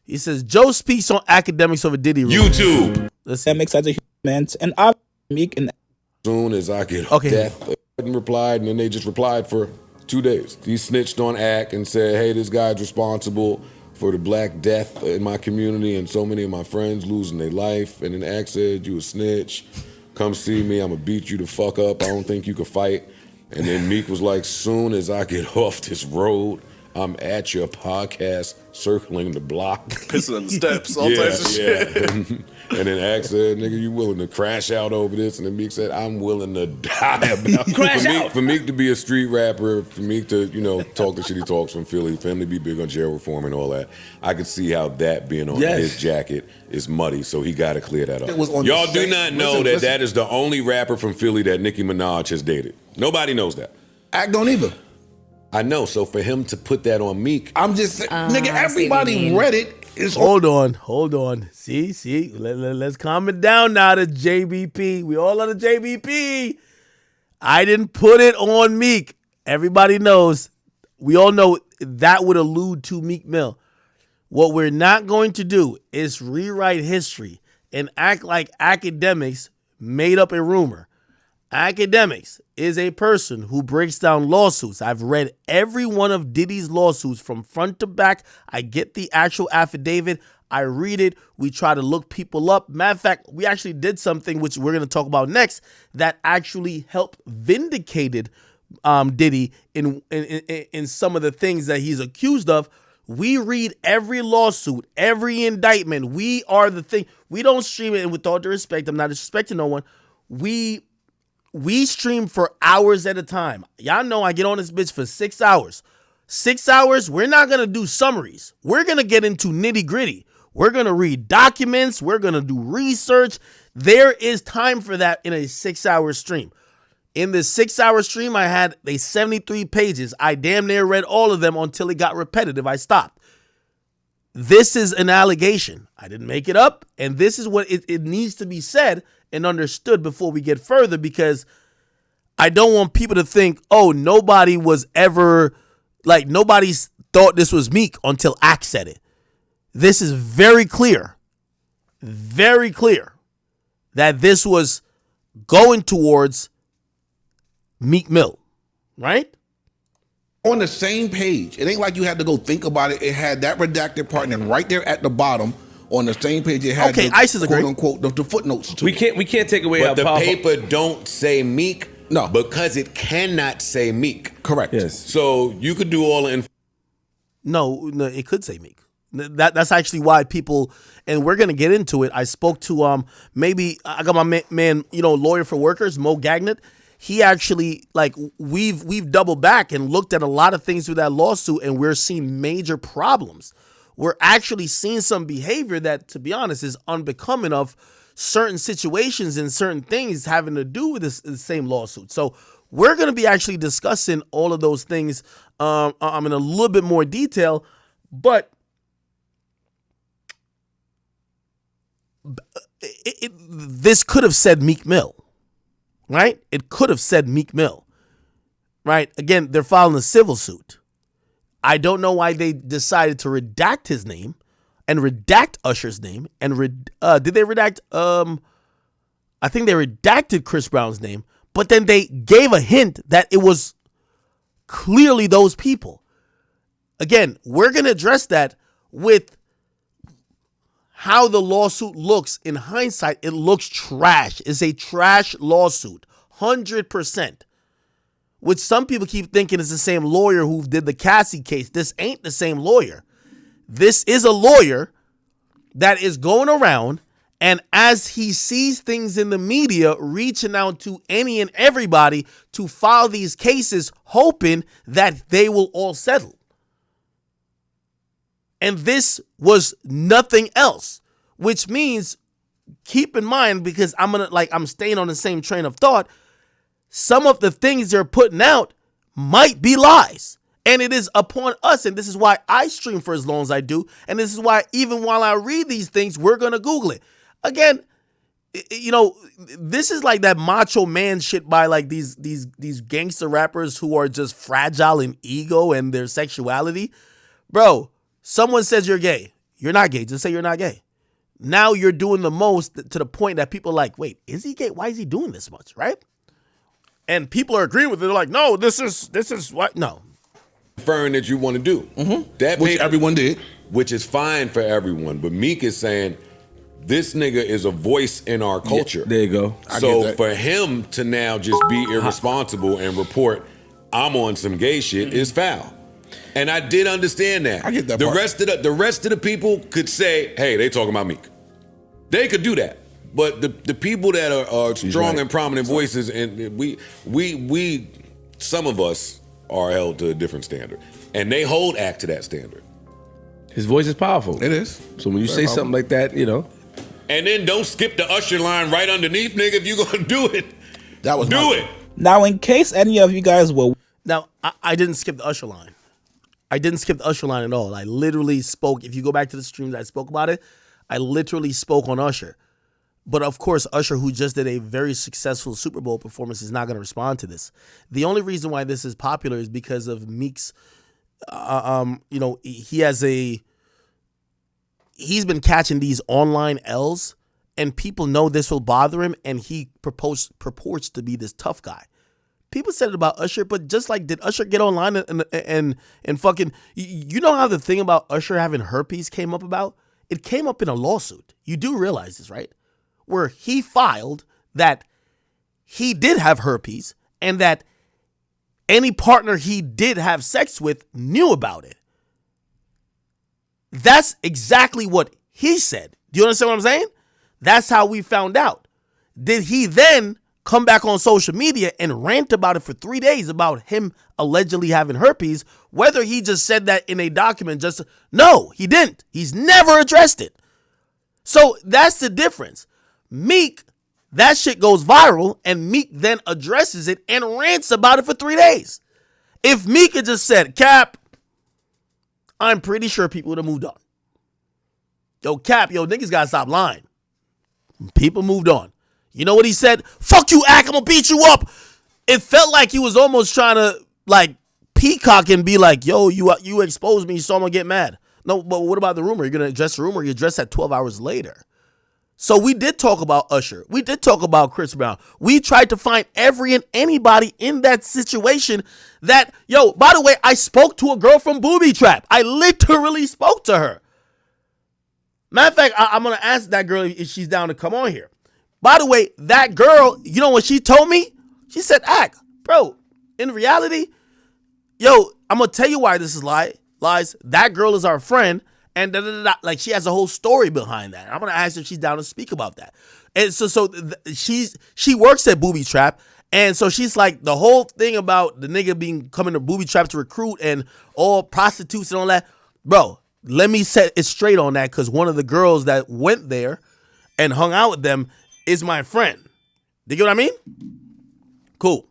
He says Joe speaks on Akademiks over Diddy. YouTube. Akademiks as a human, and I'm Meek. And as soon as I get Okay. death, and replied, and then they just replied for 2 days. He snitched on Ak and said, hey, this guy's responsible for the black death in my community and so many of my friends losing their life. And then Ak said, you a snitch. Come see me. I'm going to beat you the fuck up. I don't think you can fight. And then Meek was like, soon as I get off this road, I'm at your podcast circling the block. Pissing on the steps, all types of shit. And then Ak said, nigga, you willing to crash out over this? And then Meek said, I'm willing to die about it. For Meek to be a street rapper, for Meek to, talk the shit he talks from Philly, for him to be big on jail reform and all that, I could see how that being on his jacket is muddy, so he got to clear that up. Y'all do not know that is the only rapper from Philly that Nicki Minaj has dated. Nobody knows that. Ak don't either. I know, so for him to put that on Meek. I'm just nigga, everybody read it. Hold on. See, let's calm it down now to JBP. We all on the JBP. I didn't put it on Meek. Everybody knows. We all know that would allude to Meek Mill. What we're not going to do is rewrite history and act like Akademiks made up a rumor. Akademiks is a person who breaks down lawsuits. I've read every one of Diddy's lawsuits from front to back. I get the actual affidavit. I read it. We try to look people up. Matter of fact, we actually did something which we're going to talk about next that actually helped vindicated Diddy in some of the things that he's accused of. We read every lawsuit, every indictment. We are the thing. We don't stream it, and with all due respect, I'm not disrespecting no one. We stream for hours at a time. Y'all know I get on this bitch for 6 hours. 6 hours, we're not going to do summaries. We're going to get into nitty gritty. We're going to read documents. We're going to do research. There is time for that in a 6 hour stream. In this 6 hour stream, I had 73 pages. I damn near read all of them until it got repetitive. I stopped. This is an allegation. I didn't make it up. And this is what it needs to be said and understood before we get further, because I don't want people to think, oh, nobody thought this was Meek until Ak said it. This is very clear that this was going towards Meek Mill, right? On the same page. It ain't like you had to go think about it. It had that redacted part, and then right there at the bottom, on the same page, it had the quote unquote the footnotes to it. We can't take away but how the powerful. paper don't say Meek. No, because it cannot say Meek. Correct. Yes. So you could do all the No, it could say Meek. That's actually why people, and we're gonna get into it. I spoke to maybe I got my man, lawyer for workers, Mo Gagnet. He actually, we've doubled back and looked at a lot of things through that lawsuit, and we're seeing major problems. We're actually seeing some behavior that, to be honest, is unbecoming of certain situations and certain things having to do with this same lawsuit. So we're going to be actually discussing all of those things in a little bit more detail, but this could have said Meek Mill, right? It could have said Meek Mill, right? Again, they're filing a civil suit. I don't know why they decided to redact his name and redact Usher's name. And did they redact? I think they redacted Chris Brown's name, but then they gave a hint that it was clearly those people. Again, we're going to address that with how the lawsuit looks. In hindsight, it looks trash. It's a trash lawsuit, 100%. Which some people keep thinking is the same lawyer who did the Cassie case. This ain't the same lawyer. This is a lawyer that is going around, and as he sees things in the media, reaching out to any and everybody to file these cases, hoping that they will all settle. And this was nothing else, which means, keep in mind, because I'm staying on the same train of thought, some of the things they're putting out might be lies. And it is upon us, and this is why I stream for as long as I do, and this is why even while I read these things, we're going to Google it. Again, you know, this is like that macho man shit by like these gangster rappers who are just fragile in ego and their sexuality. Bro, someone says you're gay. You're not gay. Just say you're not gay. Now you're doing the most to the point that people are like, wait, is he gay? Why is he doing this much, right? And people are agreeing with it. They're like, no, this is what? No. Inferring that you want to do. That which everyone did. Which is fine for everyone. But Meek is saying, this nigga is a voice in our culture. Yeah, there you go. So for him to now just be irresponsible and report, I'm on some gay shit is foul. And I did understand that. I get that the part. rest of the people could say, hey, they talking about Meek. They could do that. But the people that are strong and prominent voices, and we some of us are held to a different standard. And they hold Act to that standard. His voice is powerful. It is. So when you say something like that, you know. And then don't skip the Usher line right underneath, nigga, if you're gonna do it. That was do it. Now, in case any of you guys were... Now, I didn't skip the Usher line. I didn't skip the Usher line at all. I literally spoke. If you go back to the streams, I spoke about it. I literally spoke on Usher. But of course, Usher, who just did a very successful Super Bowl performance, is not going to respond to this. The only reason why this is popular is because of Meek's, you know, he's been catching these online L's, and people know this will bother him, and he purports to be this tough guy. People said it about Usher, but just like, did Usher get online and fucking, you know how the thing about Usher having herpes came up about? It came up in a lawsuit. You do realize this, right? Where he filed that he did have herpes and that any partner he did have sex with knew about it. That's exactly what he said. Do you understand what I'm saying? That's how we found out. Did he then come back on social media and rant about it for 3 days about him allegedly having herpes? Whether he just said that in a document, no, he didn't. He's never addressed it. So that's the difference. Meek, that shit goes viral, and Meek then addresses it and rants about it for 3 days. If Meek had just said, Cap, I'm pretty sure people would have moved on. Yo, Cap, niggas gotta stop lying. People moved on. You know what he said? Fuck you, Ack, I'm gonna beat you up. It felt like he was almost trying to, like, peacock and be like, yo, you exposed me, so I'm gonna get mad. No, but what about the rumor? You're gonna address the rumor? You address that 12 hours later. So we did talk about Usher. We did talk about Chris Brown. We tried to find every and anybody in that situation that, by the way, I spoke to a girl from Booby Trap. I literally spoke to her. Matter of fact, I'm going to ask that girl if she's down to come on here. By the way, that girl, you know what she told me? She said, Ack, bro, in reality, I'm going to tell you why this is lies. That girl is our friend. And like, she has a whole story behind that. I'm gonna ask her if she's down to speak about that. And she works at Booby Trap, and so she's like, the whole thing about the nigga coming to Booby Trap to recruit and all prostitutes and all that, bro. Let me set it straight on that, because one of the girls that went there and hung out with them is my friend. You get what I mean? Cool.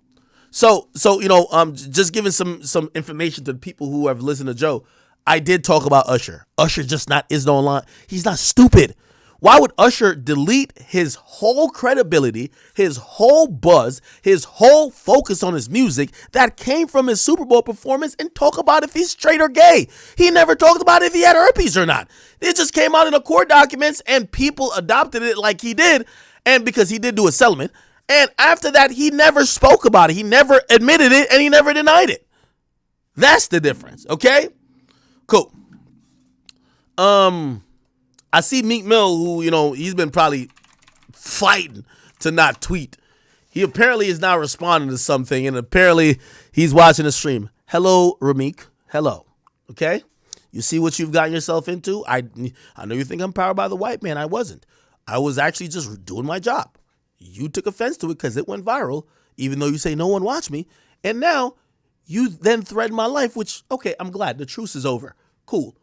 So just giving some information to the people who have listened to Joe. I did talk about Usher. Usher just isn't online. He's not stupid. Why would Usher delete his whole credibility, his whole buzz, his whole focus on his music that came from his Super Bowl performance and talk about if he's straight or gay? He never talked about if he had herpes or not. It just came out in the court documents and people adopted it like he did, and because he did do a settlement. And after that, he never spoke about it. He never admitted it, and he never denied it. That's the difference, okay? Cool. I see Freek Mill, who, he's been probably fighting to not tweet. He apparently is not responding to something, and apparently he's watching the stream. Hello, Ramik. Hello. Okay? You see what you've gotten yourself into? I know you think I'm powered by the white man. I wasn't. I was actually just doing my job. You took offense to it because it went viral, even though you say no one watched me. And now you then threaten my life, which, okay, I'm glad. The truce is over. Cool.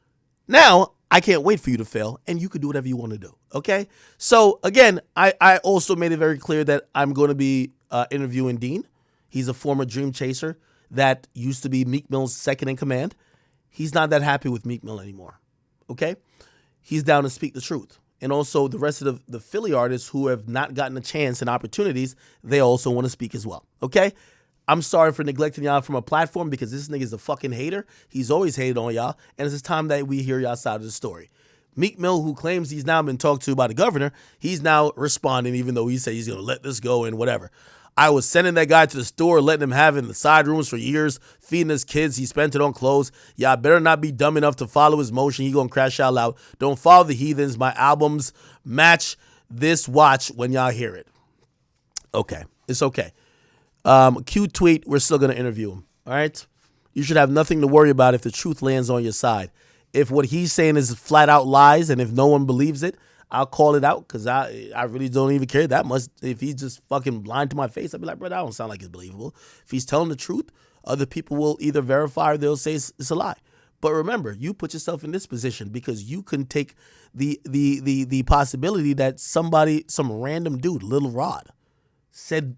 Now, I can't wait for you to fail, and you can do whatever you want to do, okay? So, again, I also made it very clear that I'm going to be interviewing Dean. He's a former dream chaser that used to be Freek Mill's second in command. He's not that happy with Freek Mill anymore, okay? He's down to speak the truth. And also the rest of the Philly artists who have not gotten a chance and opportunities, they also want to speak as well. Okay? I'm sorry for neglecting y'all from a platform because this nigga's a fucking hater. He's always hated on y'all. And it's time that we hear y'all side of the story. Meek Mill, who claims he's now been talked to by the governor, he's now responding even though he said he's going to let this go and whatever. I was sending that guy to the store, letting him have it in the side rooms for years, feeding his kids. He spent it on clothes. Y'all better not be dumb enough to follow his motion. He gonna crash y'all out. Don't follow the heathens. My albums match this watch when y'all hear it. Okay, it's okay. Cute tweet, we're still gonna interview him, all right? You should have nothing to worry about if the truth lands on your side. If what he's saying is flat out lies and if no one believes it, I'll call it out because I really don't even care that much. If he's just fucking lying to my face, I'll be like, bro, that don't sound like it's believable. If he's telling the truth, other people will either verify or they'll say it's a lie. But remember, you put yourself in this position because you can take the possibility that somebody, some random dude, Lil Rod, said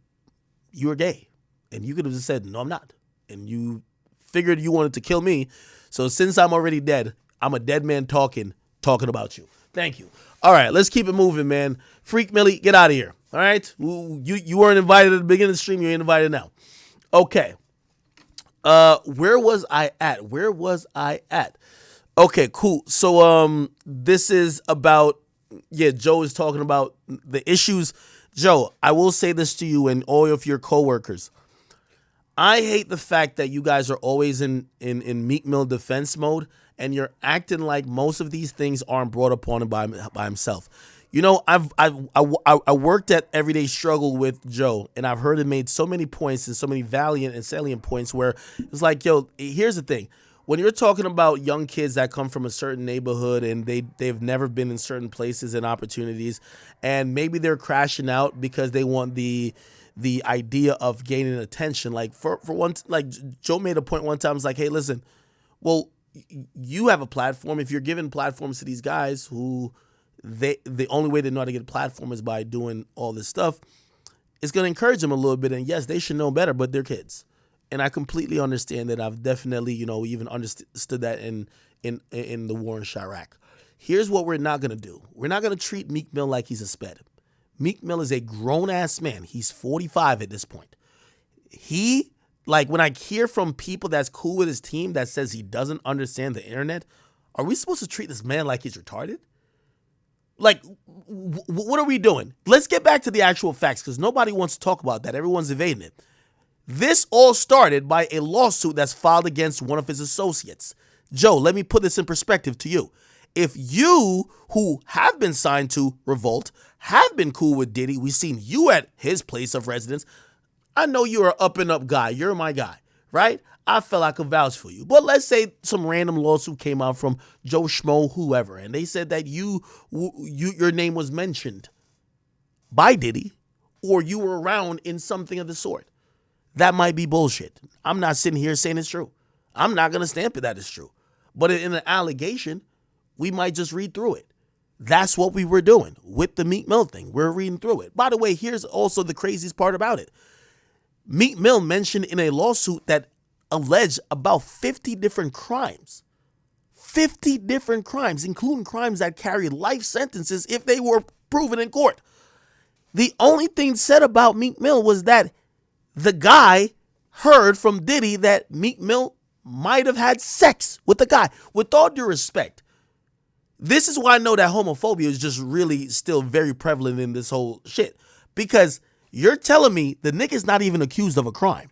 you were gay. And you could have just said, no, I'm not. And you figured you wanted to kill me. So since I'm already dead, I'm a dead man talking about you. Thank you. All right, let's keep it moving, man. Freek Millie, get out of here. All right? You weren't invited at the beginning of the stream. You're invited now. Okay. Where was I at? Okay, cool. So this is about, Joe is talking about the issues. Joe, I will say this to you and all of your coworkers. I hate the fact that you guys are always in Meek Mill defense mode and you're acting like most of these things aren't brought upon him by himself. You know, I worked at Everyday Struggle with Joe, and I've heard him made so many points and so many valiant and salient points where it's like, yo, here's the thing. When you're talking about young kids that come from a certain neighborhood and they've never been in certain places and opportunities, and maybe they're crashing out because they want the idea of gaining attention. Like for once, like Joe made a point one time, it's like, hey, listen, well, you have a platform. If you're giving platforms to these guys who the only way they know how to get a platform is by doing all this stuff, it's going to encourage them a little bit. And yes, they should know better, but they're kids. And I completely understand that. I've definitely, even understood that in the war in Chirac. Here's what we're not going to do. We're not going to treat Meek Mill like he's a sped. Meek Mill is a grown-ass man. He's 45 at this point. When I hear from people that's cool with his team that says he doesn't understand the internet, are we supposed to treat this man like he's retarded? Like, what are we doing? Let's get back to the actual facts because nobody wants to talk about that. Everyone's evading it. This all started by a lawsuit that's filed against one of his associates. Joe, let me put this in perspective to you. If you, who have been signed to Revolt, have been cool with Diddy, we've seen you at his place of residence, I know you're an up-and-up guy. You're my guy, right? I felt I could vouch for you. But let's say some random lawsuit came out from Joe Schmo, whoever, and they said that your name was mentioned by Diddy or you were around in something of the sort. That might be bullshit. I'm not sitting here saying it's true. I'm not going to stamp it that it's true. But in an allegation, we might just read through it. That's what we were doing with the Meek Mill thing. We're reading through it. By the way, here's also the craziest part about it. Meek Mill mentioned in a lawsuit that alleged about 50 different crimes. 50 different crimes, including crimes that carry life sentences if they were proven in court. The only thing said about Meek Mill was that the guy heard from Diddy that Meek Mill might have had sex with the guy. With all due respect, this is why I know that homophobia is just really still very prevalent in this whole shit. Because you're telling me the nigga's not even accused of a crime.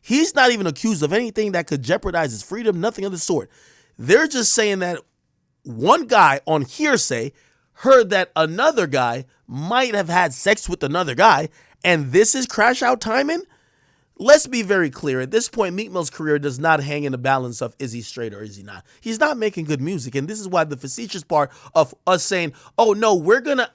He's not even accused of anything that could jeopardize his freedom, nothing of the sort. They're just saying that one guy on hearsay heard that another guy might have had sex with another guy, and this is crash out timing? Let's be very clear. At this point, Meek Mill's career does not hang in the balance of is he straight or is he not. He's not making good music, and this is why the facetious part of us saying, oh no, we're going to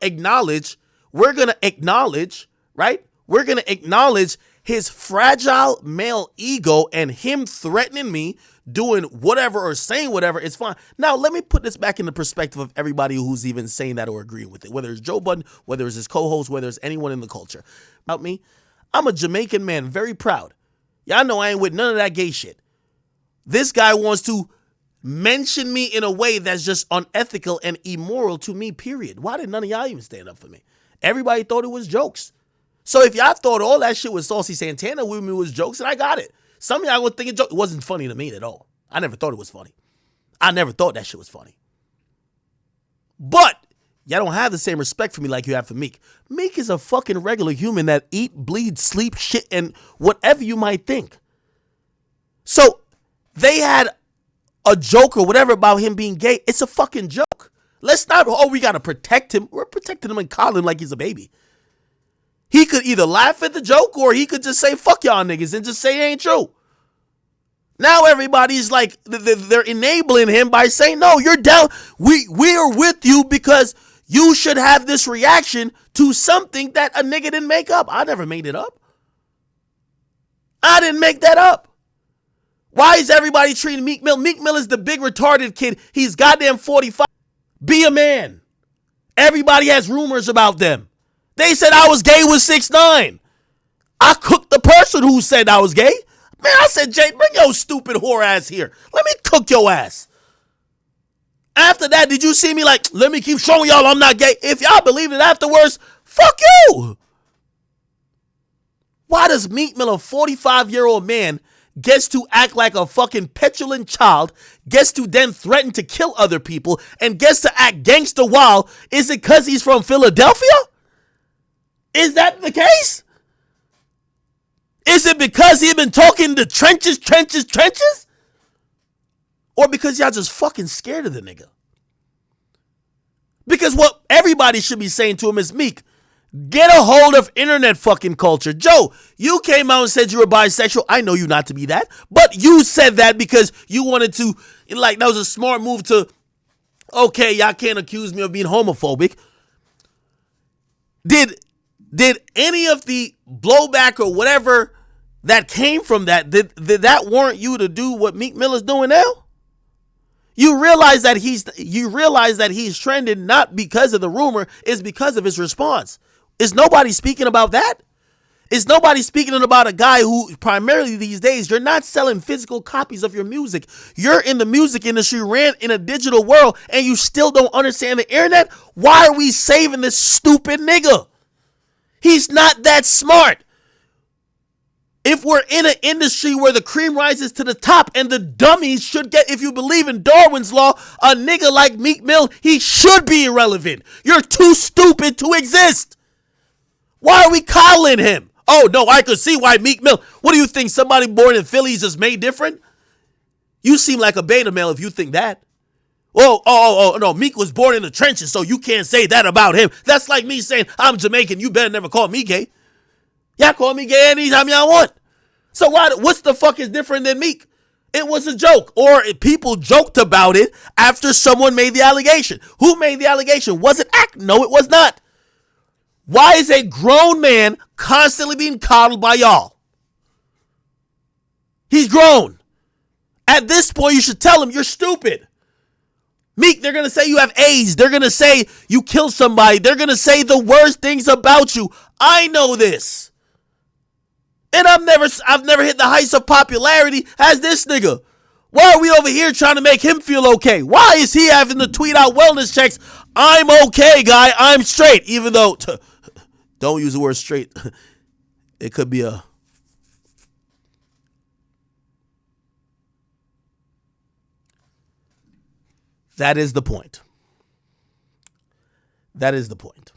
acknowledge, right? We're going to acknowledge his fragile male ego and him threatening me, doing whatever or saying whatever is fine. Now, let me put this back in the perspective of everybody who's even saying that or agreeing with it, whether it's Joe Budden, whether it's his co-host, whether it's anyone in the culture. About me, I'm a Jamaican man, very proud. Y'all know I ain't with none of that gay shit. This guy wants to mention me in a way that's just unethical and immoral to me, period. Why did none of y'all even stand up for me? Everybody thought it was jokes. So if y'all thought all that shit was Saucy Santana with me was jokes, and I got it. Some of y'all would think it wasn't funny to me at all. I never thought it was funny. I never thought that shit was funny. But y'all don't have the same respect for me like you have for Meek. Meek is a fucking regular human that eat, bleed, sleep, shit, and whatever you might think. So they had a joke or whatever about him being gay. It's a fucking joke. Let's not, we got to protect him. We're protecting him and coddling him like he's a baby. He could either laugh at the joke or he could just say, fuck y'all niggas, and just say it ain't true. Now everybody's like, they're enabling him by saying, no, you're down. We are with you because you should have this reaction to something that a nigga didn't make up. I never made it up. I didn't make that up. Why is everybody treating Meek Mill? Meek Mill is the big retarded kid. He's goddamn 45. Be a man. Everybody has rumors about them. They said I was gay with 6ix9ine. I cooked the person who said I was gay. Man, I said, Jay, bring your stupid whore ass here. Let me cook your ass. After that, did you see me like, let me keep showing y'all I'm not gay? If y'all believe it afterwards, fuck you. Why does Meek Mill, a 45-year-old man, gets to act like a fucking petulant child, gets to then threaten to kill other people, and gets to act gangster wild? Is it because he's from Philadelphia? Is that the case? Is it because he been talking the trenches? Or because y'all just fucking scared of the nigga? Because what everybody should be saying to him is, Meek, get a hold of internet fucking culture. Joe, you came out and said you were bisexual. I know you not to be that. But you said that because you wanted to, like, that was a smart move to, okay, y'all can't accuse me of being homophobic. Did any of the blowback or whatever that came from that, did that warrant you to do what Meek Mill is doing now? You realize that he's trending not because of the rumor, it's because of his response. Is nobody speaking about that? Is nobody speaking about a guy who primarily these days, you're not selling physical copies of your music. You're in the music industry, ran in a digital world, and you still don't understand the internet? Why are we saving this stupid nigga? He's not that smart. If we're in an industry where the cream rises to the top and the dummies should get, if you believe in Darwin's law, a nigga like Meek Mill, he should be irrelevant. You're too stupid to exist. Why are we coddling him? Oh, no, I could see why Meek Mill. What do you think? Somebody born in Philly is just made different? You seem like a beta male if you think that. Oh, no, Meek was born in the trenches, so you can't say that about him. That's like me saying, I'm Jamaican, you better never call me gay. Y'all call me gay anytime y'all want. So what's the fuck is different than Meek? It was a joke, or people joked about it after someone made the allegation. Who made the allegation? Was it Act? No, it was not. Why is a grown man constantly being coddled by y'all? He's grown. At this point, you should tell him you're stupid. Meek, they're going to say you have AIDS. They're going to say you killed somebody. They're going to say the worst things about you. I know this. And I've never hit the heights of popularity as this nigga. Why are we over here trying to make him feel okay? Why is he having to tweet out wellness checks? I'm okay, guy. I'm straight. Even though, don't use the word straight. It could be a... That is the point. That is the point.